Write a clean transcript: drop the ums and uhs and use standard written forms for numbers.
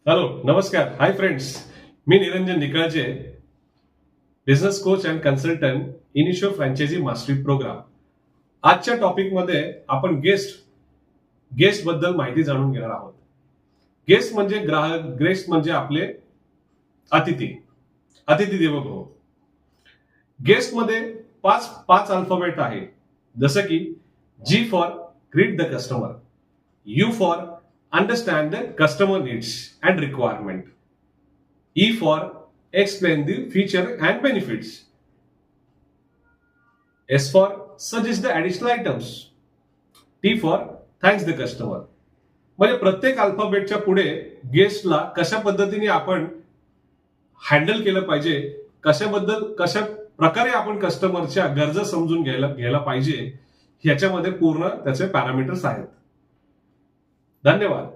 Hello, नमस्कार. Hi friends. मी Niranjan Nikalje, business coach and consultant, Initio franchise mastery program. आजच्या टॉपिकमध्ये आपण गेस्ट बद्दल माहिती जाणून घेणार आहोत. गेस्ट म्हणजे ग्राहक, गेस्ट म्हणजे आपले अतिथी, अतिथी देवो भव. गेस्ट मध्ये पाच पाच अल्फाबेट आहे. जसं की G for greet the customer, U for understand the customer needs and requirement, E for explain the feature and benefits. S for suggest the additional items. T for thanks the customer. म्हणजे प्रत्येक अल्फाबेटच्या पुढे गेस्टला कशा पद्धतीने आपण handle केलं पाहिजे, कशा प्रकारे आपण कस्टमरच्या गरजा समजून घ्यायला पाहिजे, ह्याच्यामध्ये पूर्ण त्याचे पॅरामीटर्स आहेत. धन्यवाद.